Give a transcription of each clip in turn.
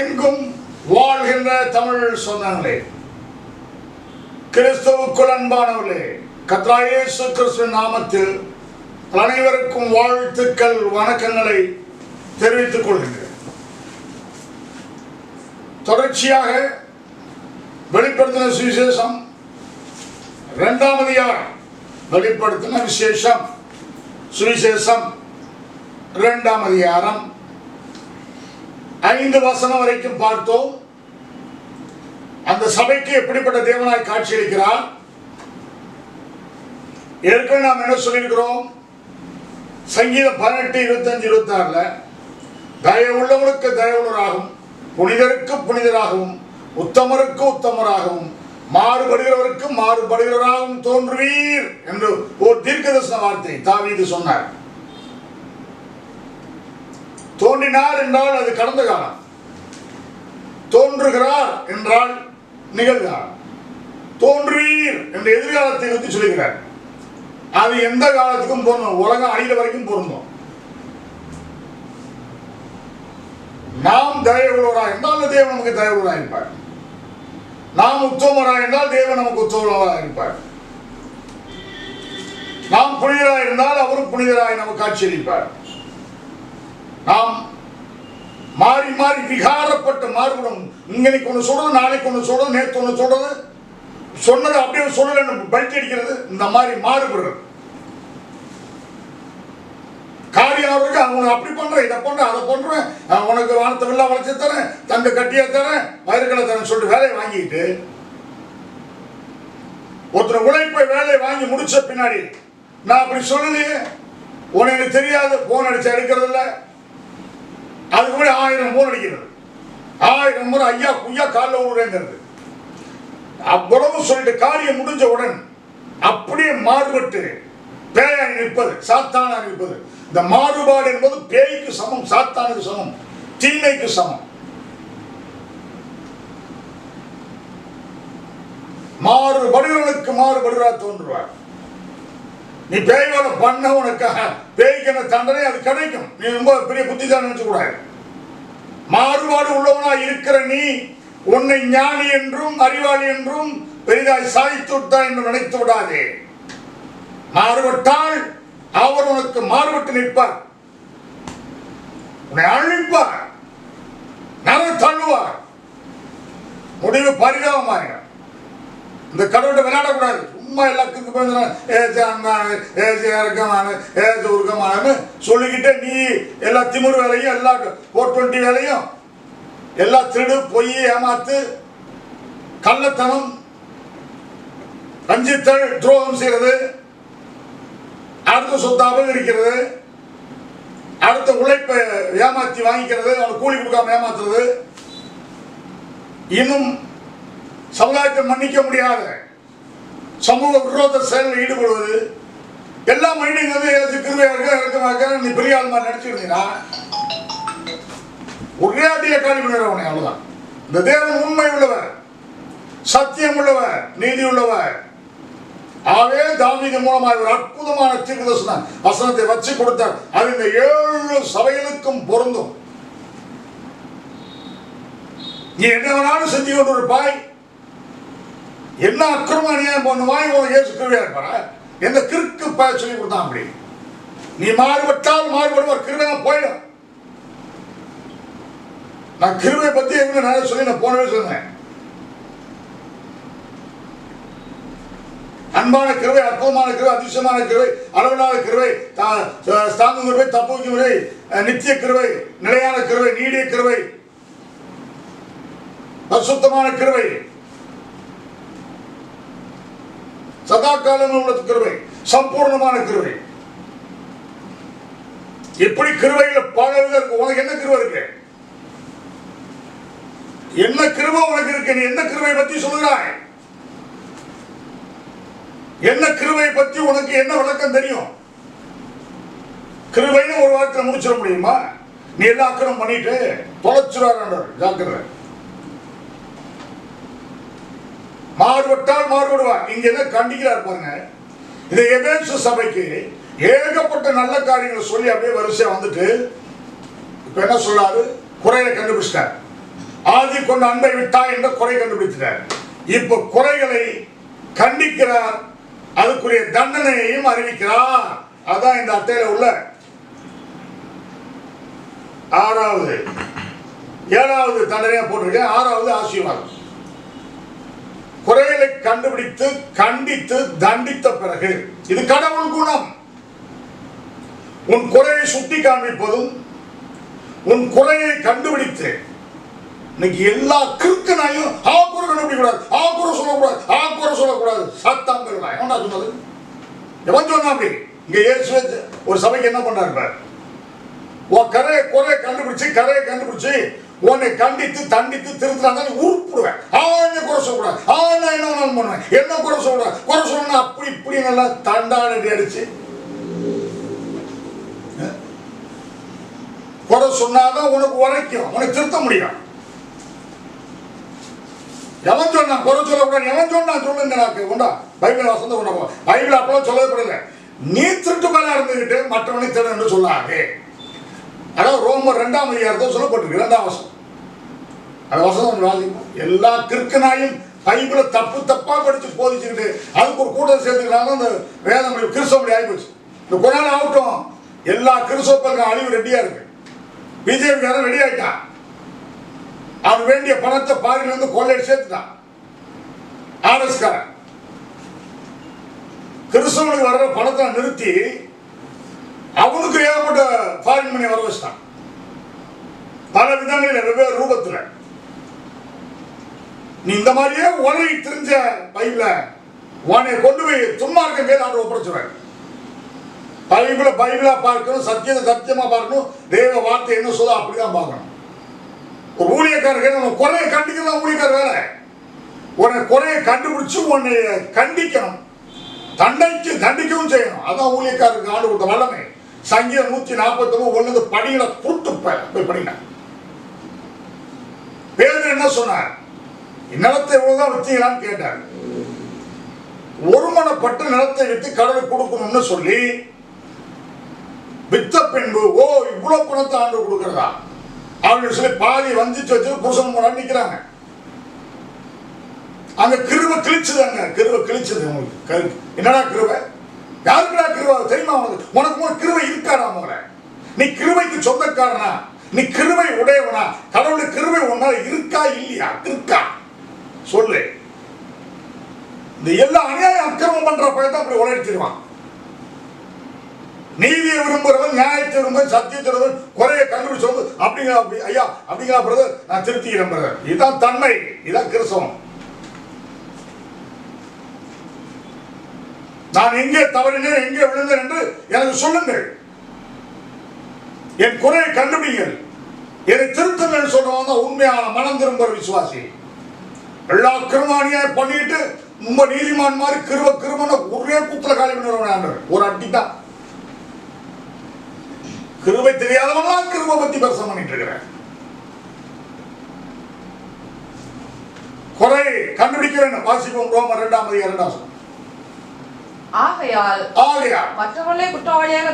எங்கும் வாழ்கின்ற தமிழ் சொந்தங்களே, கிறிஸ்துவுக்குள் அன்பானவர்களே, கர்த்தராகிய இயேசு கிறிஸ்துவின் நாமத்தில் அனைவருக்கும் வாழ்த்துக்கள், வணக்கங்களை தெரிவித்துக் கொள்கிறேன். தொடர்ச்சியாக வெளிப்படுத்தின சுவிசேஷம் 2ஆம் அதிகாரம், வெளிப்படுத்தின விசேஷம் சுவிசேஷம் 2ஆம் அதிகாரம் 5 வசனம் வரைக்கும் பார்த்தோம். அந்த சபைக்கு எப்படிப்பட்ட தேவனாய் காட்சியளிக்கிறார். ஏற்கனவே நாம் என்ன சொல்லியிருக்கிறோம்? சங்கீதம் 18, 25, 26 தயவுள்ளவனுக்கு தயவுள்ளவராகவும், புனிதருக்கு புனிதராகவும், உத்தமருக்கு உத்தமராகவும், மாறுபடுகிறவருக்கு மாறுபடுகிறவராகவும் தோன்றுவீர் என்று ஒரு தீர்க்கதரிசன வார்த்தை தாவீது சொன்னார். தோன்றினார் என்றால் அது கடந்த காலம், தோன்றுகிறார் என்றால் நிகழ்காலம், தோன்றுவீர் என்ற எதிர்காலத்தை பற்றி சொல்லுகிறார். அது எந்த காலத்துக்கும் பொருந்தும், உலகம் அழிகிற வரைக்கும் பொருந்தும். நாம் தயவுள்ளவராக இருந்தால் தேவன் நமக்கு தயவுள்ளவராக இருப்பார். நாம் உத்தமராக இருந்தால் தேவன் நமக்கு உத்தமராக இருப்பார். நாம் புனிதராக இருந்தால் அவரும் புனிதராக நமக்கு காட்சியளிப்பார். நாம் மாறி மாறி விகாரப்பட்டு மாறுபடும். இன்னைக்கு ஒன்று சொல்றது, நாளைக்கு ஒன்று சொல்றது, நேற்று ஒன்று சொல்றது, சொன்னது அப்படியே சொல்லல பல்ட்டி அடிக்கிறது. இந்த மாதிரி மாறுபடுறது காரியம் அவருக்கு, அவங்க அப்படி பண்றேன், இதை பண்றேன், அதை பண்றேன், உனக்கு வானத்தை வெள்ளா வளைச்சு தரேன், தங்க கட்டியா தரேன், வயிறுகளை தரேன் சொல்லிட்டு வேலையை வாங்கிட்டு ஒருத்தர் உழைப்பை வேலையை வாங்கி முடிச்ச பின்னாடி நான் அப்படி சொல்லலையே, உனக்கு தெரியாது, போன் அடிச்சு எடுக்கிறது இல்லை, அதுக்கு முன்னாடி 1000 போன் அடிக்கிறது, 1000 முறை ஐயா குய்யா காலில் விடுறேங்கிறது. அவ்வளவு சொல்லிட்டு காரியம் முடிஞ்ச உடன் அப்படியே மாறுபட்டு பேயாய் நிற்பது, சாத்தானாக நிற்பது. இந்த மாறுபாடு என்பது பேய்க்கு சமம், சாத்தானுக்கு சமம், தீமைக்கு சமம். மாறுபடுகிறவனுக்கு மாறுபடுகிறார் தோன்றுவார். நீ பேய் வேலை பண்ண உனக்காக பேய்க்கு என்ன தண்டனை அது கிடைக்கும். நீ ரொம்ப பெரிய புத்திதான் நினைச்சு கூடாது. மாறுபாடு உள்ளவனா இருக்கிற நீ உன்னை ஞானி என்றும் அறிவாளி என்றும் பெரிதாய் சாதித்து விட்டாய் என்று நினைத்து விடாதே. மாறுபட்டால் அவர் உனக்கு மாறுபட்டு நிற்பார், உன்னை அழிப்பார், நர தள்ளுவார், முடிவு பரிதாபமாக. இந்த கடவுளை விளையாடக்கூடாது. சும்மா எல்லாத்துக்கும் உருக்கமான சொல்லிக்கிட்டே நீ எல்லா திமிரு வேலையும், எல்லா 420 வேலையும், எல்லா திருடு, பொய், ஏமாத்து, கள்ளத்தனம், வஞ்சித்தல், துரோகம் செய்யறது, அடுத்த சொத்தை அபகரிக்கிறது, அடுத்த உழைப்பை ஏமாத்தி வாங்கிக்கிறது, அவனுக்கு கூலி கொடுக்காம ஏமாத்துறது, இன்னும் சமுதாயத்தை மன்னிக்க முடியாத சமூக விரோத செயலில் ஈடுபடுவது, எல்லா மைண்டிங் வந்து கிருபையாக நீ பெரிய ஆள் மாதிரி நினைச்சிருந்தீங்கன்னா ஒரே அடிய காலி பண்ணுறவனே. அவ்வளவுதான். இந்த தேவன் உண்மை உள்ளவர், சத்தியம் உள்ளவர், நீதி உள்ளவர். ஆகவே தாவீது மூலமாக ஒரு அற்புதமான தீர்க்கதரிசன வசனத்தை வச்சு கொடுத்தார். அது இந்த 7 சபைகளுக்கும் பொருந்தும். நீ என்ன வேணாலும் செஞ்சு கொண்டு இருப்பாய், என்ன அக்கிரமம் அநியாயம் பண்ணுவாய், இயேசு கிருபையா இருப்பாரா? எந்த கிறுக்கு சொல்லி கொடுத்தான் அப்படி. நீ மாறுபட்டால் மாறுபடுவார், கிருபை போயிடும். நான் கிருபை பத்தி நிறைய சொல்லி நான் போனவே சொன்னேன். அன்பான கிருபை, அற்புதமான கிருபை, அதிசயமான கிருபை, அளவில்லாத கிருபை, தாங்கும் கிருபை, தப்புவிக்கும் கிருபை, நித்திய கிருபை, நிலையான கிருபை, நீடிய கிருபை, பரிசுத்தமான கிருபை, சதா காலம் உள்ள கிருபை, சம்பூர்ணமான கிருபை. எப்படி கிருபையில பல விதம் இருக்கு. உனக்கு என்ன கிருபை இருக்கு? என்ன கிருபை உனக்கு இருக்கு? நீ என்ன கிருபை பத்தி சொல்கிறாய்? என்ன கிருபை பத்தி உனக்கு என்ன விளக்கம் தெரியும்? கிருபைன்னு ஒரு வாரத்தில் முடிச்சிட முடியுமா? நீ எல்லா அக்கிரம் பண்ணிட்டு தொலைச்சுறார். ஜாக்கிரதை. மாறுபட்டால் மாறுபடுவார். இங்க என்ன கண்டிக்கிறார் பாருங்க. இந்த எபேசு சபைக்கு ஏகப்பட்ட நல்ல காரியங்களை சொல்லி அப்படியே வரிசையா வந்துட்டு இப்ப என்ன சொல்றாரு? குறையை கண்டுபிடிச்சிட்டார். கொண்ட அன்பை விட்டாய் என்ற குறை கண்டுபிடித்தார். இப்ப குறைகளை கண்டிக்கிறார், அதுக்குரிய தண்டனையையும் அறிவிக்கிறார். அதான் இந்த அட்டையில உள்ள 6வது 7வது தண்டனையா போட்டிருக்கேன். 6வது ஆசீர்வாதம். குறைகளை கண்டுபிடித்து கண்டித்து தண்டித்த பிறகு, இது கடவுள் குணம். உன் குறையை சுட்டி காண்பிப்பதும் உன் குறையை கண்டுபிடித்து, இன்னைக்கு எல்லா கிறுக்கனாயும் குறை கண்டுபிடிக்கூடாது, குறை சொல்லக்கூடாது, சத்தம் பெறலாம். எவன்டா சொன்னது? எவன் சொன்னா அப்படி? இங்க இயேசு ஒரு சபைக்கு என்ன பண்றாரு? உன் குறையை கண்டுபிடிச்சு உன்னை கண்டித்து தண்டித்து திருத்தினா உருப்பிடுவேன். என்ன குறை சொல்லக்கூடாது, நான் என்ன வேணாலும் பண்ணுவேன், என்ன குறை சொல்லக்கூடாது, குறை சொல்லணும் அப்படி இப்படி நல்லா தண்டாடி அடிச்சு குறை சொன்னாதான் உனக்கு உரைக்கும், உனக்கு திருத்த முடியும். எவன் சொன்னா குறை சொல்லக்கூடாது? எவன் சொன்னா சொல்லுங்க. எனக்கு உண்டா பைபிள் வசந்த கொண்டா? பைபிள் அப்பெல்லாம் சொல்லவே கூடாது. நீ திருட்டு மேல இருந்துகிட்டு மற்றவனை திரு என்று சொல்லாதே. அதாவது ரோமர் 2ஆம் அதிகாரத்தில் சொல்லப்பட்டிருக்கு 2ஆம் வசனம். அந்த வசனம் வாசிப்போம். எல்லா கிறுக்கனாயும் பைபிளை தப்பா படிச்சு போதிச்சுக்கிட்டு அதுக்கு ஒரு கூட்டம் சேர்த்துக்கிறாங்க. அந்த வேதம் கிறிஸ்தவ ஆகிப்போச்சு. இந்த கொரோனா ஆகட்டும், எல்லா கிறிஸ்தவர்களுக்கும் அழிவு ரெடியா இருக்கு. பிஜேபிக்காரன் ரெடி ஆயிட்டான். அவன் வேண்டிய பணத்தை பாரில இருந்து கொள்ளையை சேர்த்துட்டான். ஆர்எஸ்காரன் கிறிஸ்தவனுக்கு வர்ற பணத்தை நிறுத்தி அவனுக்கு ஏகப்பட்ட ஃபாரின் மணி வர வச்சுட்டான். பல விதங்களில் வெவ்வேறு ரூபத்தில். நீ இந்த மாதிரியே உலகை தெரிஞ்ச பைபிள உன்னை கொண்டு போய் துன்மார்க்க மேல் ஆண்டு ஒப்படைச்சுவாங்க. பைபிளா பார்க்கணும், சத்தியத்தை சத்தியமா பார்க்கணும், தேவ வார்த்தை என்ன சொல்ல அப்படிதான் பார்க்கணும். ஒரு ஊழியக்காரர்கள் நம்ம குறையை கண்டிக்கலாம். ஊழியக்கார வேலை உன்னை குறையை கண்டுபிடிச்சு உன்னை கண்டிக்கணும், தண்டிக்கவும் செய்யணும். அதான் ஊழியக்காரருக்கு ஆண்டு கொடுத்த வல்லமை. சங்கீதம் 141 படிகளை கூட்டு போய் படிங்க. பேதுரு என்ன சொன்னார்? நிலத்தை இவ்வளவுதான் வித்தீங்களான்னு கேட்டார். ஒருமனப்பட்டு நிலத்தை வித்து கடவுளுக்கு கொடுக்கணும்னு சொல்லி வித்த பின்பு இவ்வளவு பணத்தை ஆண்டு கொடுக்கிறதா அப்படின்னு சொல்லி பாதி வஞ்சிச்சு வச்சு புருஷன் முன்னாடி நிக்கிறாங்க. அங்க கிருபை கிழிச்சுதாங்க. கிருபை கிழிச்சது. உங்களுக்கு என்னடா கிருபை? யாருக்குடா கிருபை தெரியுமா? உனக்கு கிருபை இருக்காடா? முதல்ல நீ கிருபைக்கு சொந்தக்காரனா? நீ கிருபை உடையவனா? கடவுளுக்கு கிருபை உன்னால இருக்கா இல்லையா? இருக்கா சொல்லு. இந்த எல்லா அநியாயம் அக்கிரமம் பண்ற பழத்தை அப்படி உழைச்சிருவான். நீதியை விரும்புறவன், நியாயத்தை விரும்புவன், சத்தியத்தை விரும்புவன், குறையை கண்டுபிடிச்சு அப்படிங்கிற ஐயா அப்படிங்கிற பிரதர் நான் திருப்திக்கிறேன் பிரதர். இதுதான் தன்மை, இதுதான் கிறிஸ்தவம். நான் எங்கே தவறினேன், எங்கே விழுந்தேன் என்று எனக்கு சொல்லுங்கள். என் குறையை கண்டுபிடிங்கள், என்னை திருத்தங்கள் சொல்றவன் தான் உண்மையான மனம் திரும்புற விசுவாசி. எல்லா கிருமானியாய் பண்ணிட்டு ரொம்ப நீதிமான் மாதிரி கிருமன ஒரே குத்துல காலி பண்ணுறவன் ஒரு அட்டி தான். கிருபை தெரியாதவன் கிருபை பத்தி பிரசங்கம் பண்ணிட்டு இருக்கிறேன். குறை கண்டுபிடிக்க வேண்டும். வாசிப்போம் ரோமர் 2ஆம் அதிகாரம் 2ஆம் வசனம். ஆகையால் மற்றவர்களை குற்றவாளியாக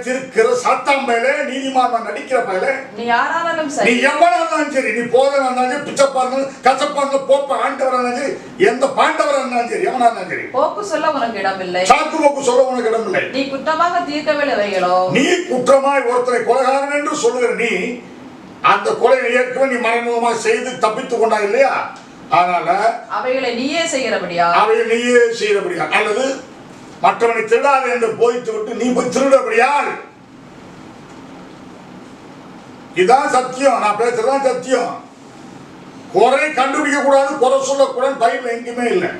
தீர்க்கிற சத்தம் மேலே நீதிமான் நடிக்கிற மேலே நீ யாரானாலும் சரி, நீ எவனாலும் சரி, நீ போதனா இருந்தாலும் பிச்சப்பா இருந்தாலும் கசப்பா இருந்தாலும் போப்ப ஆண்டவரா இருந்தாலும் சரி, எந்த பாண்டவரா இருந்தாலும் சரி, எவனா இருந்தாலும் சரி, போக்கு சொல்ல உனக்கு இடமில்லை, சாக்கு போக்கு சொல்ல உனக்கு இடமில்லை. நீ குற்றமாக தீர்க்கவில்லைகளோ, நீ குற்றமாய் ஒருத்தரை கொலைகாரன் என்று சொல்லுகிற நீ அந்த கொலையை ஏற்கனவே நீ மறைமுகமாக செய்து தப்பித்துக் கொண்டா இல்லையா? அதனால அவைகளை நீயே செய்கிறபடியா அல்லது மற்றவனை திருடாது என்று போய்த்து விட்டு நீ போய் திருடபடியால். இதுதான் சத்தியம். நான் பேசுறதுதான் சத்தியம். குறை கண்டுபிடிக்க கூடாது, குறை சொல்லக்கூடாது பைபிள் எங்கேயுமே இல்லை.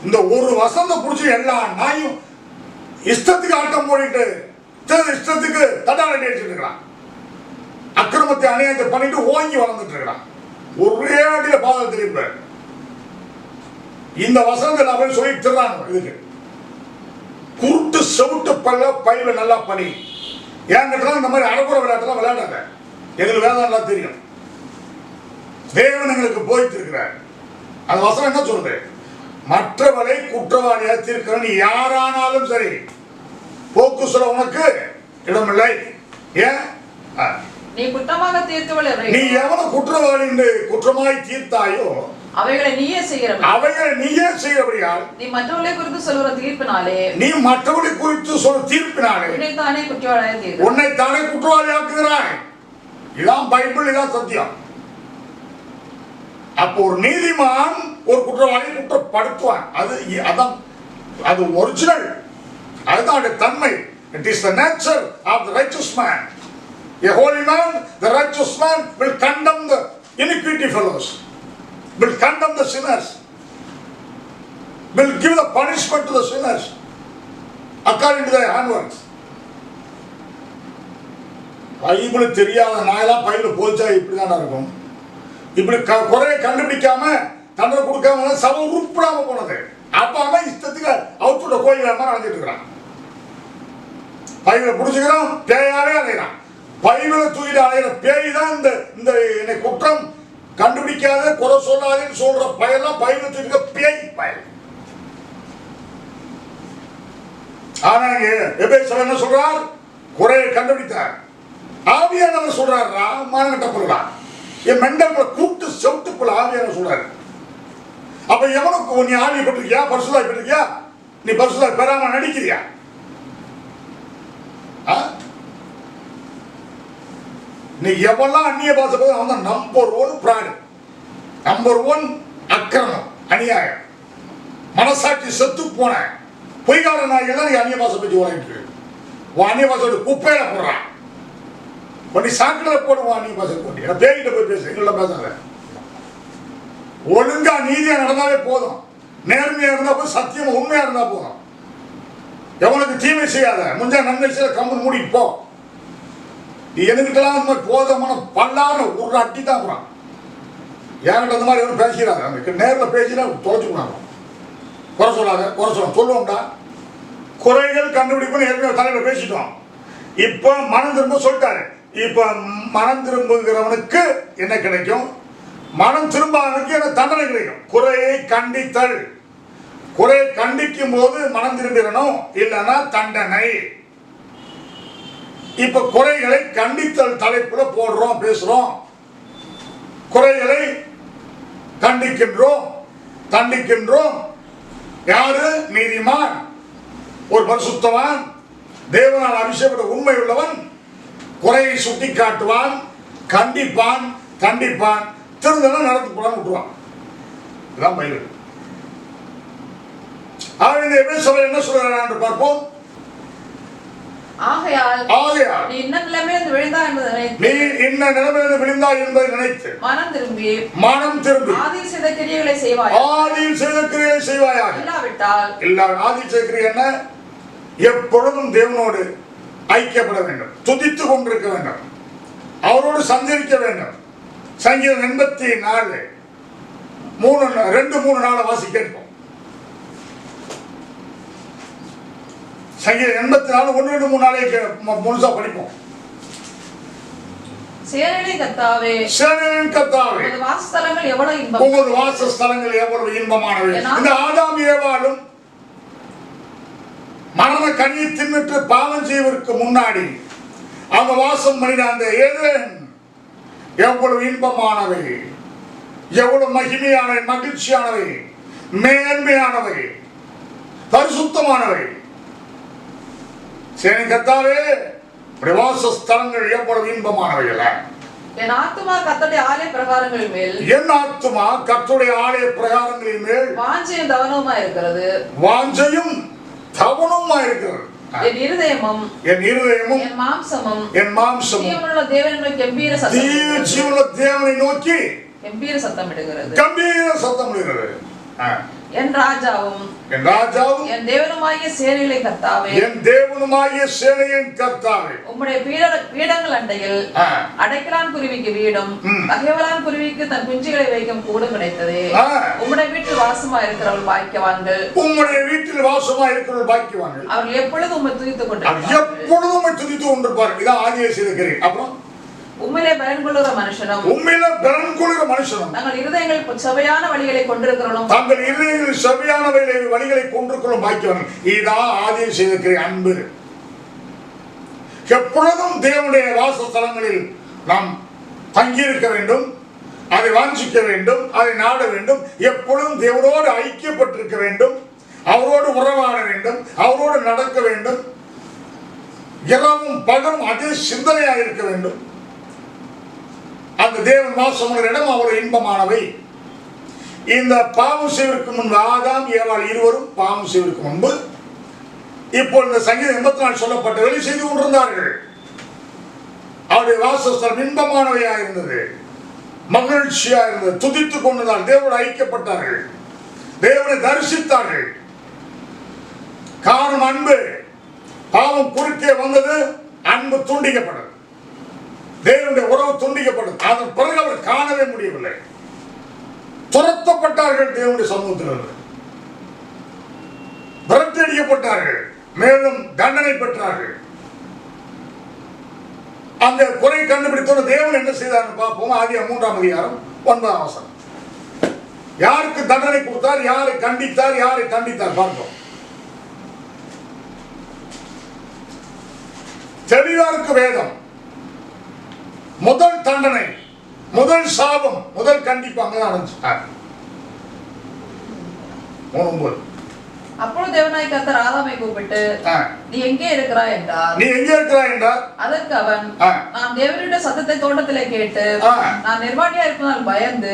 இந்த ஒரு வசந்த புடிச்சு எல்லா நாயும் இஷ்டத்துக்கு ஆட்டம் போடிட்டு இஷ்டத்துக்கு தட்டாளி அடிச்சுட்டு இருக்கிறான். அக்கிரமத்தை அநியாயத்தை பண்ணிட்டு ஓங்கி வளர்ந்துட்டு இருக்கிறான். ஒரே அடியில பாதம் திரும்ப இந்த வசனத்தை நான் சொல்லி தர்றாங்க. இதுக்கு குருட்டு செவுட்டு பையில நல்லா பண்ணி என்கிட்ட இந்த மாதிரி அறப்புற விளையாட்டுலாம் விளையாடாங்க. எங்களுக்கு வேதம் நல்லா தெரியும். தேவன் எங்களுக்கு போயிட்டு இருக்கிறார். அந்த வசனம் என்ன சொல்றது? மற்றவரை குற்றவாளியாக தீர்க்கிற நீ யாரானாலும் சரி, போக்கு சொல்ல உனக்கு இடமில்லை. ஏன்? நீ குற்றமாக தீர்க்கவில்லை நீ அவைகளோ எவனை குற்றவாளி என்று குற்றமாய் தீர்த்தாயோ அவைகளை நீயே செய்கிறபடி அவைகளை நீயே செய்யபடியால் நீ மற்றவர்களை குறித்து சொல்கிற தீர்ப்பினாலே நீ மற்றவர்களை குறித்து சொல் தீர்ப்பினாலே உன்னைத்தானே குற்றவாளியாக தீர்க்க உன்னை தானே குற்றவாளி ஆக்குகிறாய். இதான் பைபிள், இதான் சத்தியம். அப்போ ஒரு நீதிமான் ஒரு குற்றவாளி குற்றப்படுத்துவான். அதான் அது ஒரிஜினல், அதுதான் தன்மை. It is the nature of the righteous man. A holy man, the righteous man will condemn the iniquity fellows, will condemn the sinners, will give the punishment to the sinners according to their handworks. Bible தெரியாத நாயெல்லாம் Bible போச்சா இப்படிதான் இருக்கும். இப்படி குறையை கண்டுபிடிக்காம தண்டனை கொடுக்காம சபை உருப்படாம போனது. அப்ப அவன் இஷ்டத்துக்கு அவுத்துட கோயில் மாதிரி நடந்துட்டு இருக்கிறான். பைபிளை புடிச்சுக்கிறான், பேயாவே அலைகிறான். பைபிளை தூக்கிட்டு அலைகிற பேய் தான் இந்த என்னை குற்றம் கண்டுபிடிக்காத குறை சொல்லாதேன்னு சொல்ற பயெல்லாம் பைபிளை தூக்கிட்டு பேய் பயல். ஆனா எபேசியர் என்ன சொல்றார்? குறையை கண்டுபிடித்தார். ஆவியானவர் சொல்றாரா மானகட்ட பொருளான் என் மெண்டல் கூப்பிட்டு செவுட்டுக்குள்ள ஆவியானவர் சொல்றாரு. அப்ப எவனுக்கு நீ ஆவி பெற்றிருக்கியா, பரிசுத்தாய் பெற்றிருக்கியா? நீ பரிசுத்தாய் பெறாம நடிக்கிறியா? நீ எவெல்லாம் அந்நிய பாஷை போது அவன் நம்பர் 1 பிராடு, நம்பர் 1 அக்கிரமம், அநியாயம், மனசாட்சி செத்து போன பொய்கார நாய்கள் தான் நீ அந்நிய பாஷை பற்றி உரைட்டு அந்நிய பாஷையோட குப்பையில போடுறான். நீ சாக்கில போடுவான் அந்நிய பாஷை போட்டு பேய்கிட்ட போய் பேச எங்கள பேசாத. ஒழுங்கா நீதியா நடந்தாவே போதும், நேர்மையா இருந்தா போதும், சத்தியம் உண்மையா இருந்தா போதும். எவனுக்கு தீமை செய்யாத, முஞ்சா நன்மை செய்ய கம்பு மூடிட்டு போ. நீ எதுக்கிட்டலாம் அந்த மாதிரி போதமான பல்லாறு ஒரு அட்டி தான் போறான். என்கிட்ட அந்த மாதிரி எவரும் பேசுகிறாங்க, நேரில் பேசினா தொலைச்சுக்கூடாது. குறை சொல்லாத, குறை சொல்லுவோம்டா. குறைகள் கண்டுபிடிப்புன்னு ஏற்கனவே தலைவர் பேசிட்டோம். இப்ப மனம் திரும்ப சொல்லிட்டாரு. இப்ப மனம் திரும்புகிறவனுக்கு என்ன கிடைக்கும்? மனம் திரும்பாதவனுக்கு என்ன தண்டனை கிடைக்கும்? குறையை கண்டித்தல். குறையை கண்டிக்கும் போது மனம் திரும்பிடணும், இல்லைன்னா தண்டனை. இப்ப குறைகளை கண்டித்தல் தலைப்புல போடுறோம், பேசுறோம். குறைகளை கண்டிக்கின்றோம், தண்டிக்கின்றோம். யாரு? நீதிமான், ஒரு பரிசுத்தவான், தேவனால் அபிஷேகப்பட்ட உண்மை உள்ளவன் குறையை சுட்டி காட்டுவான், கண்டிப்பான், தண்டிப்பான், திருந்தன நடத்தி போடாம விட்டுருவான். இதுதான் பைபிள். இந்த எபேசியர் என்ன சொல்றாரு என்று பார்ப்போம். ஆகையால் நீ இன்ன நிலைமையிலிருந்து விழுந்தாய் என்பதை நினைத்து மனம் திரும்பி ஆதியில் செய்த கிரியைகளை செய்வாயாக. இல்லாவிட்டால் ஆதியில் செய்த கிரியை என்ன? எப்பொழுதும் தேவனோடு ஐக்கியப்பட வேண்டும், துதித்துக் கொண்டிருக்க வேண்டும், அவரோடு சஞ்சரிக்க வேண்டும். சங்கீதம் 84 2-3 நாளை வாசி கேட்போம். சங்கீதம் 84 1-3 நாளே முழுசா படிப்போம். சேனைகளின் கர்த்தாவே, உமது வாசஸ்தலங்கள் எவ்வளவு இன்பம், உமது வாசஸ்தலங்கள் எவ்வளவு இன்பமானவை. இந்த ஆதாம் ஏவாளும் மரண கனியை தின்னுட்டு பாவம் செய்வதற்கு முன்னாடி அவங்க வாசம் பண்ணின அந்த ஏதேன் எவ்வளவு இன்பமானவை, எவ்வளவு மகிமையானவை, மகிழ்ச்சியானவை, மேன்மையானவை, பரிசுத்தமானவை. சேனை கர்த்தாவே, வாசஸ்தலங்கள் எவ்வளவு இன்பமானவைகள். என் ஆத்துமா கர்த்தருடைய ஆலய பிரகாரங்களின் மேல், என் ஆத்துமா கர்த்தருடைய ஆலய பிரகாரங்களின் மேல் வாஞ்சையும் தவனவுமா இருக்கிறது, வாஞ்சையும் தவனவுமா இருக்கிறது. என் இருதயமும் என் மாம்சமும் ஜீவனுள்ள தேவனை நோக்கி கம்பீர சத்தமிடுகிறது. என் ராஜாவும் என் தேவனுமாகிய சேனைகளின் கர்த்தாவே, உம்முடைய பீடங்கள் அண்டையில் அடைக்கலான் குருவிக்கு வீடும் தகவலான் குருவிக்கு தன் குஞ்சுகளை வைக்கும் கூடும் கிடைத்தது. உம்முடைய வீட்டில் வாசமா இருக்கிறவர்கள் பாக்கியவான்கள், அவர்கள் எப்பொழுதும் உம்மை துதித்துக் கொண்டிருப்பார்கள். இதான் ஆதியை செய்திருக்கிறேன். அப்புறம் உம்மிலே பலன் கொள்ளுகிற மனுஷனும் தங்கள் இருதயங்கள் செவ்வையான வழிகளை கொண்டிருக்கிறோம், பாக்கியவான்கள். இதான் ஆதியை செய்திருக்கிறேன். அன்பு எப்பொழுதும் தேவனுடைய வாசஸ்தலங்களில் நாம் தங்கியிருக்க வேண்டும், அதை வாஞ்சிக்க வேண்டும், அதை நாட வேண்டும், எப்பொழுதும் தேவனோடு ஐக்கியப்பட்டிருக்க வேண்டும், அவரோடு உறவாட வேண்டும், அவரோடு நடக்க வேண்டும், இரவும் பகலும் அதே சிந்தனையாக இருக்க வேண்டும். அந்த தேவன் வாசமுள்ள இடம் அவ்வளவு இன்பமானவை. இந்த பாவம் செய்வதற்கு முன்பு ஆதாம் ஏவாள் இருவரும் பாவம் செய்வதற்கு முன்பு இப்போ இந்த சங்கீதம் 84 சொல்லப்பட்ட வேலை செய்து கொண்டிருந்தார்கள். அவருடைய வாசஸ்தலம் இன்பமானவையாக இருந்தது, மகிழ்ச்சியா இருந்தது, துதித்துக் கொண்டதால் தேவனோடு ஐக்கியப்பட்டார்கள், தேவனை தரிசித்தார்கள். காரணம் அன்பு. பாவம் குறுக்கே வந்தது, அன்பு துண்டிக்கப்பட்டது, தேவனுடைய உறவு துண்டிக்கப்பட்டது. அதன் பிறகு அவர் காணவே முடியவில்லை. துரத்தப்பட்டார்கள், தேவனுடைய சமூகத்திலிருந்து விரட்டடிக்கப்பட்டார்கள், மேலும் தண்டனை பெற்றார்கள். அந்த குறை கண்டுபிடித்த தேவன் என்ன செய்தார் பார்ப்போம். ஆதியாகமம் 3ஆம் அதிகாரம் 9ஆம் வசனம். யாருக்கு தண்டனை கொடுத்தார், யாரை கண்டித்தார், யாரை கண்டித்தார் பார்ப்போம். தெளிவாருக்கு வேதம். முதல் தண்டனை, முதல் சாபம், முதல் கண்டிப்பு அங்கதான் ஆரம்பிச்சார். 3:9. அப்பொழுது தேவனாய் கர்த்தர் ஆதாமை கூப்பிட்டு, நீ எங்கே இருக்கிறாய் என்றார். நீ எங்கே இருக்கிறாய் என்றார். அதற்கு அவன், நான் தேவனுடைய சத்தத்தை தோட்டத்திலே கேட்டு நான் நிர்வாணியா இருப்பதால் பயந்து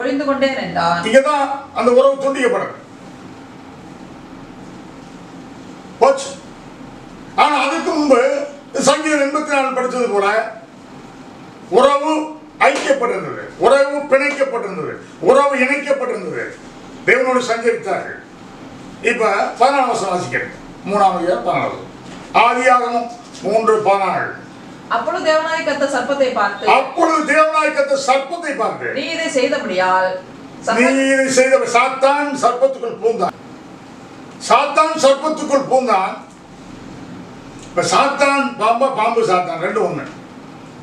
ஒழிந்து கொண்டேன் என்றான். இங்கதான் அந்த உறவு துண்டிக்கப்படும் போச்சு. ஆனா அதுக்கு முன்பு சங்கீதம் 84 படிச்சது போல உறவு ஐக்கியப்பட்டிருந்தது, உறவு பிணைக்கப்பட்டிருந்தது, உறவு இணைக்கப்பட்டிருந்தது, தேவனோடு சஞ்சரித்தார்கள். இப்ப 14ஆம் வசனம் வாசிக்கிறேன். 3ஆம் அதிகாரம் 14. ஆதியாகமம் 3:14. அப்பொழுது தேவனாய் கர்த்தர் சர்ப்பத்தை பார்த்து, நீ இதை செய்தபடியால் சாத்தான் சர்ப்பத்துக்குள் பூந்தான். சாத்தான் சர்ப்பத்துக்குள் பூந்தான். இப்ப சாத்தான் பாம்பு சாத்தான் ரெண்டு ஒண்ணு,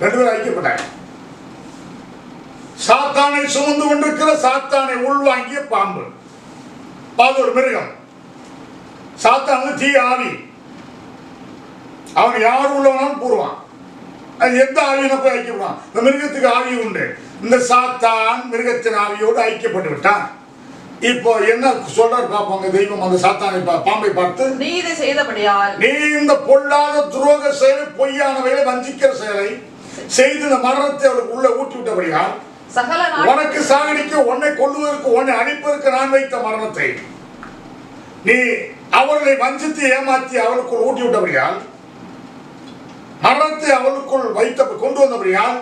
ரெண்டு பேரும் ஐக்கியப்பட்டாங்க. சாத்தானை சுமந்து கொண்டிருக்கிற, சாத்தானை உள்வாங்கிய பாம்பு, அது ஒரு மிருகம். சாத்தான் தீ ஆவி, அவன் யார் உள்ளவனாலும் கூறுவான். அது எந்த ஆவியின போய் ஐக்கியப்படுவான். இந்த மிருகத்துக்கு ஆவி உண்டு. இந்த சாத்தான் மிருகத்தின் ஆவியோடு ஐக்கியப்பட்டு விட்டான். இப்போ என்ன சொல்றாரு பாப்பாங்க தெய்வம். அந்த சாத்தானை பாம்பை பார்த்து, நீ இதை செய்தபடியால், நீ இந்த பொல்லாத துரோக செயலை, பொய்யானவைகளை, வஞ்சிக்கிற செயலை செய்து இந்த மரணத்தை அவளுக்கு உள்ள ஊட்டி விட்டபடியால், உனக்கு சாகடிக்க, உன்னை கொல்லுவதற்கு, உன்னை அழிப்பதற்கு நான் வைத்த மரணத்தை நீ அவர்களை வஞ்சித்து ஏமாற்றி அவளுக்குள் ஊட்டி விட்டபடியால், மரணத்தை அவளுக்குள் வைத்த கொண்டு வந்தபடியால்,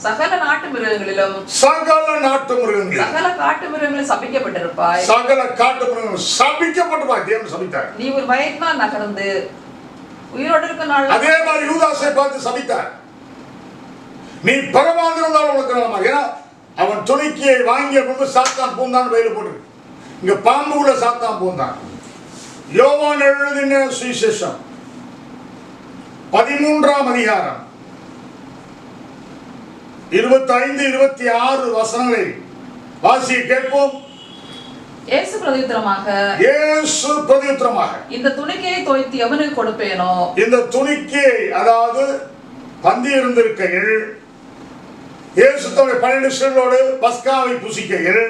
சகல நாட்டு மிருகங்களிலும் சகல நாட்டு மிருகங்கள், சகல காட்டு மிருகங்களில் சபிக்கப்பட்டிருப்பாய். சகல காட்டு மிருகங்கள் சபிக்கப்பட்டிருப்பாய். தேவன் சபித்தார். நீ ஒரு வயதினால் நகர்ந்து உயிரோடு இருக்க நாள். அதே மாதிரி யூதாசை பார்த்து சபித்தார். நீ பரவாதிருந்தால் உனக்கு நலமா. ஏன்னா அவன் துணிக்கையை வாங்கிய முன்பு சாத்தான் பூந்தான் வயல போட்டு, இங்க பாம்பு உள்ள சாத்தான் பூந்தான். யோவான் எழுதின சுவிசேஷம் 13ஆம் அதிகாரம் 25, 26 வசனங்களை வாசிய கேட்போம். இயேசு பிரதியுத்தரமாக, இந்த துணிக்கையை தோய்த்து எவனுக்கு கொடுப்பேனோ. இந்த துணிக்கை, அதாவது பந்தி இருந்திருக்கையில் இயேசு தம்முடைய 12 சீடர்களோடு பஸ்காவை புசிக்கையில்,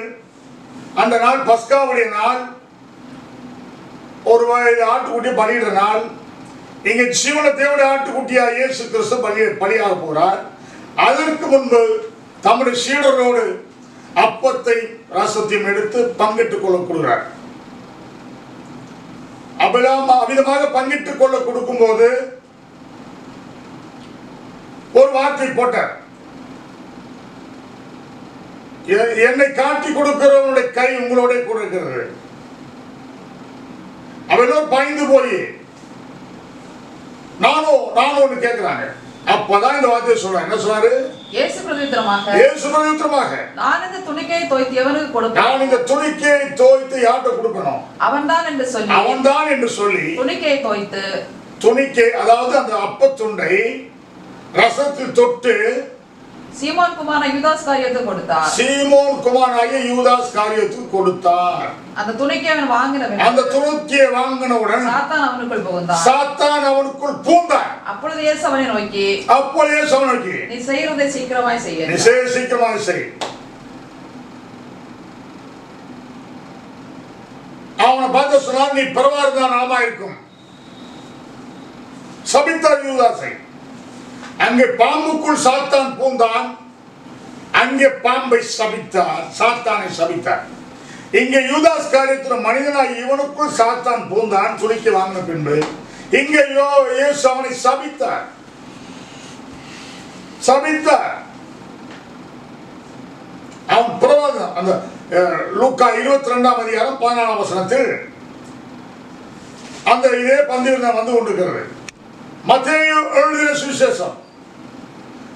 அந்த நாள் பஸ்காவுடைய நாள், ஒரு ஆட்டுக்குட்டி பலியிட நாள். இங்க ஜீவன தேவனுடைய ஆட்டுக்குட்டியா இயேசு கிறிஸ்து பலியாக போகிறார். அதற்கு முன்பு தம்முடைய சீடரோடு அப்பத்தை ரசத்தையும் எடுத்து பங்கிட்டுக் கொள்ள கொடுக்கிறார். அவ்விதமாக பங்கிட்டுக் கொள்ள கொடுக்கும் போது ஒரு வார்த்தை போட்டார். என்னை காட்டி கொடுக்கிறவனுடைய கை உங்களோட கூட இருக்கிறது. அவெல்லாம் பயந்து போய் நானும் கேட்கிறாங்க. அப்பதான் இந்த வார்த்தையை சொல்றாங்க. என்ன சொல்றாரு? இயேசு பிரதியுத்தரமாக, நான் இந்த துணிக்கையை தோய்த்து எவனுக்கு கொடுப்பேன்? நான் இந்த துணிக்கையை தோய்த்து யார்கிட்ட கொடுக்கணும்? அவன்தான் என்று சொல்லி துணிக்கையை தோய்த்து, துணிக்கை அதாவது அந்த அப்பத்துண்டை ரசத்தில் தொட்டு சீமோன் குமாரன் யூதாஸ் காரியத்துக்கு கொடுத்தார். சீமோன் குமாரனாகிய யூதாஸ் காரியத்துக்கு கொடுத்தார். அந்த துணிக்கை அவன் வாங்கினவன். அந்த துணிக்கையை வாங்கினவுடன் சாத்தான் அவனுக்குள் புகுந்தான். சாத்தான் அவனுக்குள் பூந்தான். அப்பொழுது இயேசு அவனை நோக்கி, நீ செய்யறதை சீக்கிரமாய் செய்ய. நீ சீக்கிரமாய் செய். அவனை பார்த்து சொன்னால், நீ பரவாயில்தான் நலமா இருக்கும். சபித்தார் யூதாசை. அங்கே பாம்புக்குள் சாத்தான் பூந்தான். அங்கே பாம்பை சபித்தார், சாத்தானை சபித்தார். இங்கே யூதாஸ் காரியத்தில் மனிதனாய் இவனுக்குள் சாத்தான் பூந்தான் துணிக்கு வாங்கின பின்பு இங்கே இயேசு அவனை சபித்தார். அவன் பிரவாதம் அந்த லூக்கா 22ஆம் அதிகாரம் 14ஆம் வசனத்தில் அந்த இதே பந்தியில் வந்து கொண்டிருக்கிறது. மத்தேயு எழுதின சுவிசேஷம்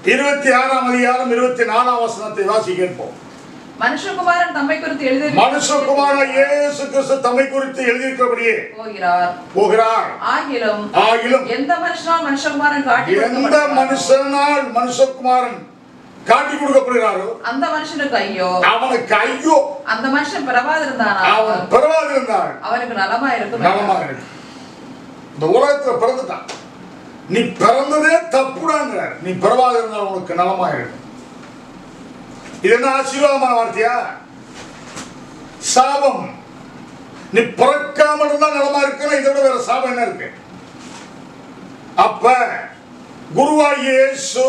26ஆம் அதிகாரம் 24ஆம் வசனத்தை வாசி கேட்போம். மனுஷகுமாரன் தம்மை குறித்து எழுதி, மனுஷகுமாரன் இயேசு கிறிஸ்து தம்மை குறித்து எழுதியிருக்கிறபடியே போகிறார். ஆகிலும் எந்த மனுஷனால் மனுஷகுமாரன் காட்டி கொடுக்கப்படுகிறாரோ அந்த மனுஷனுக்கு ஐயோ, அவனுக்கு ஐயோ. அந்த மனுஷன் பிறவாதிருந்தான், அவனுக்கு நலமா இருக்கும். இந்த உலகத்துல பிறந்துட்டான், நீ பிறந்ததே தப்புடாங்கிறார். நீ பிறவாத இருந்தால் உனக்கு நலமா இருக்கும். இது என்ன ஆசீர்வாதமான வார்த்தையா? சாபம். நீ பிறக்காம இருந்தா நலமா இருக்குன்னா இதை விட வேற சாபம் என்ன இருக்கு? அப்ப குருவாகிய இயேசு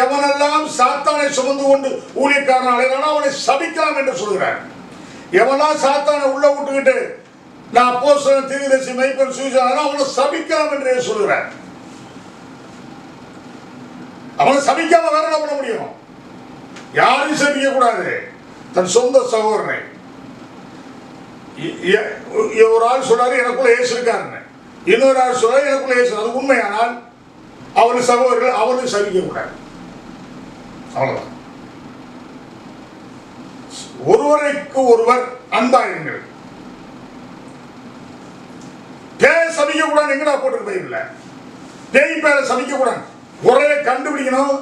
எவனெல்லாம் சாத்தானை சுமந்து கொண்டு ஊழியக்காரன் அலைகிறானோ அவனை சபிக்கலாம் என்று சொல்கிறார். எவனெல்லாம் சாத்தானை உள்ள விட்டுக்கிட்டு நான் அப்போஸ்தலன், தீர்க்கதரிசி, மெய்ப்பன், சுவிசேஷகன் அவனை சபிக்கலாம் என்று சொல்கிறார். அவனை சபிக்காம வேற என்ன பண்ண முடியும்? யாரையும் சபிக்க கூடாது. தன் சொந்த சகோதரனை. ஒரு ஆள் சொல்றாரு எனக்குள்ள இயேசு இருக்காருன்னு, இன்னொரு ஆள் சொல்றாரு எனக்குள்ள இயேசு. அது உண்மையானால் அவரு சகோதரர்கள் அவரும் சபிக்க கூடாது. அவ்வளவுதான். ஒருவருக்கு ஒருவர் அன்பாயிருங்கள். பேர் சபிக்க கூடாது. எங்கடா போட்டு பைபிள்ல பேய் பேரை சபிக்க கூடாது. குறைய கண்டுபிடிக்கணும்,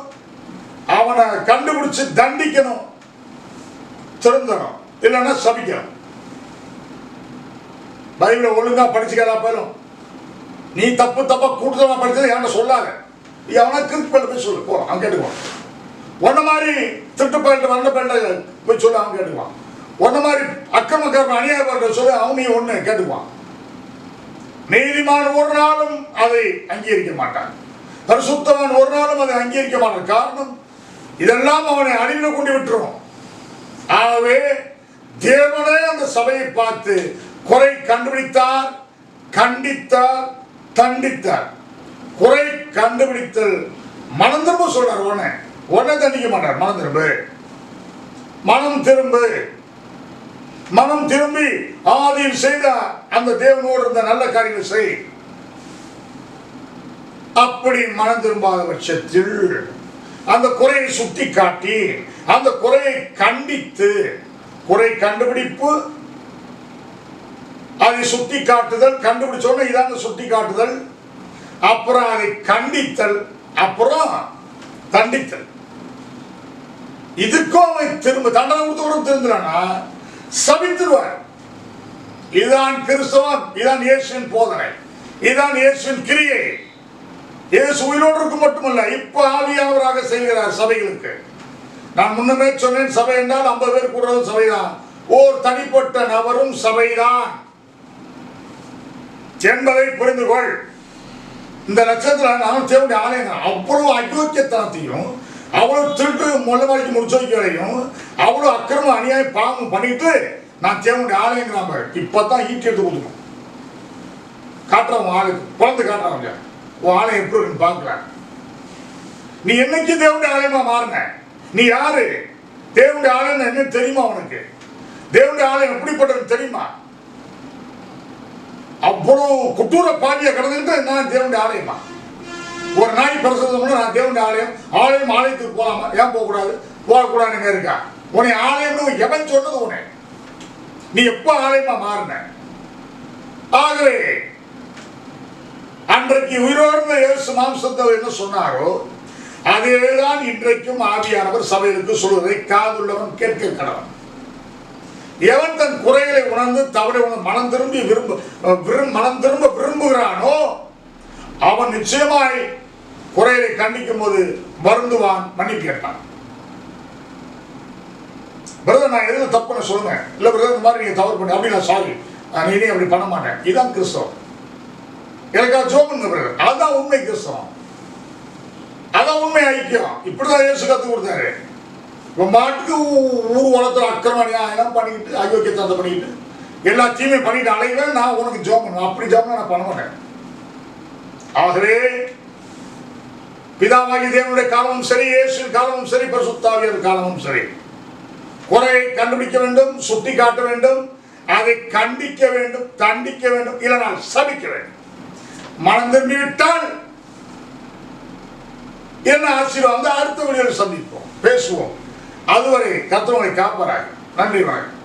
அவனை கண்டுபிடிச்சு தண்டிக்கணும், திருந்தணும், இல்லைன்னா சபிக்கணும். பைபிளை ஒழுங்கா படிச்சுக்கிறா போயிடும். நீ தப்பா கூட்டமா படிச்சது என்கிட்ட சொல்லாத. அவனா கிறிஸ்துவ போய் சொல்லு, போ, அவன் கேட்டுக்குவான். ஒன்ன மாதிரி திட்டுப்பாட்டு வந்த பேண்ட போய் சொல்லு, அவன் கேட்டுக்குவான். ஒன்ன மாதிரி அக்கிரமக்காரன் அநியாயப்பாட்ட சொல்லு, அவனையும் ஒண்ணு கேட்டுக்குவான். நீதிமான் ஒரு நாளும் அதை அங்கீகரிக்க மாட்டான். பரிசுத்தவான் ஒரு நாளும் அதை அங்கீகரிக்க மாட்டான். காரணம், இதெல்லாம் அவனை அழிவில் கொண்டு விட்டுரும். ஆகவே தேவனே அந்த சபையை பார்த்து குறை கண்டுபிடித்தார், கண்டித்தார், தண்டித்தார். குறை கண்டுபிடித்தல் மனம் திரும்ப சொல்றார். உடனே தண்டிக்க மாட்டார். மனம் திரும்பி ஆதியில் செய்த அந்த தேவனோடு இருந்த நல்ல காரியங்களை செய். அப்படி மனம் திரும்பாத பட்சத்தில் அந்த குறையை சுட்டி காட்டி அந்த குறையை கண்டித்து, குறை கண்டுபிடிப்பு, அதை சுட்டி காட்டுதல், கண்டுபிடிச்சோன்னு இதாங்க சுட்டி காட்டுதல், அப்புறம் அதை கண்டித்தல், அப்புறம் தண்டித்தல். இதுக்கும் அவன் திரும்ப தண்டனை கொடுத்து திருந்துறானா சபித்துருவார். இதுதான் கிறிஸ்தவம், இதுதான் இயேசுவின் போதனை, இதுதான் இயேசுவின் கிரியை. இயேசு உயிரோடு இருக்கும் மட்டுமல்ல, இப்ப ஆவியானவராக செய்கிறார் சபைகளுக்கு. நான் முன்னமே சொன்னேன், சபை என்றால் 50 பேர் கூடுறது சபைதான், ஓர் தனிப்பட்ட நபரும் சபைதான் என்பதை புரிந்து கொள். இந்த லட்சத்தில் நான் தேவனுடைய ஆலயம் அவ்வளவு அயோக்கியத்தனத்தையும் அவ்வளவு திருட்டு மொல்லமாரிக்கு முடிச்சு வைக்கலையும் அவ்வளவு அக்கிரம அநியாயம் பாவம் பண்ணிட்டு நான் தேவனுடைய ஆலயம் நாம இப்பதான் ஈட்டி எடுத்து கொடுக்கணும். காட்டுறவங்க ஆளுக்கு குழந்தை காட்டுறவங்க உன் ஆலயம் எப்படி இருக்குன்னு பார்க்கலாம். நீ என்னைக்கு தேவனுடைய ஆலயமா மாறின? நீ யாரு? தேவனுடைய ஆலயம் என்னன்னு தெரியுமா உனக்கு? தேவனுடைய ஆலயம் எப்படிப்பட்டது தெரியுமா? அவ்வளவு குட்டூர பாண்டிய கடந்துட்டு நான் தேவனுடைய ஆலயமா? ஒரு நாய் பிரசவம் நான் தேவனுடைய ஆலயத்துக்கு போலாமா? ஏன் போகக்கூடாது? போகக்கூடாதுன்னு இருக்கா? உன்னை ஆலயம்னு எவன் சொன்னது? உன்னை நீ எப்ப ஆலயமா மாறின? ஆகவே அன்றைக்கு உயிரோர்ந்த இயேசு மாம்சத்தை என்ன சொன்னாரோ அதேதான் இன்றைக்கும் ஆவியானவர் சபைகளுக்கு சொல்வதை காதுள்ளவன் கேட்க கடவன். எவன் தன் குறைகளை உணர்ந்து தவறை மனம் திரும்ப விரும்புகிறானோ அவன் நிச்சயமாய் குறைகளை கண்டிக்கும் போது வருந்துவான், மன்னிப்பு கேட்பான். பிரதர் நான் எதுல தப்புன்னு சொல்லுங்க, இல்ல பிரதர் இந்த மாதிரி நீங்க தவறு பண்ணி அப்படி நான் சாரி நான் இனி அப்படி பண்ண மாட்டேன். இதுதான் கிறிஸ்தவம். எனக்காக ஜோபுங்க பிரதர், அதுதான் உண்மை கிறிஸ்தவம், அதான் உண்மை ஐக்கியம். இப்படிதான் இயேசு கற்றுக் கொடுத்தாரு. இப்போ மாட்டுக்கு ஊர் உலகத்தில் அக்கிரமணியம் பண்ணிக்கிட்டு அயோக்கியத்தை பண்ணிக்கிட்டு எல்லா தீமையும் பண்ணிட்டு அலைவேன், நான் உனக்கு ஜோம் பண்ணுவேன். அப்படி ஜோம் நான் பண்ண மாட்டேன். ஆகவே பிதாவாகி தேவனுடைய காலமும் சரி, இயேசு காலமும் சரி, பரிசுத்த ஆவியானவர் காலமும் சரி, குறையை கண்டுபிடிக்க வேண்டும், சுட்டி காட்ட வேண்டும், அதை கண்டிக்க வேண்டும், தண்டிக்க வேண்டும், இல்லைனால் சபிக்க வேண்டும். மனம் திரும்பி விட்டால் என்ன ஆசீர்வாதம் அடுத்த வழியில் சந்திப்போம், பேசுவோம். அதுவரை கர்த்தர் உங்களை காப்பாராக. நன்றி வணக்கம்.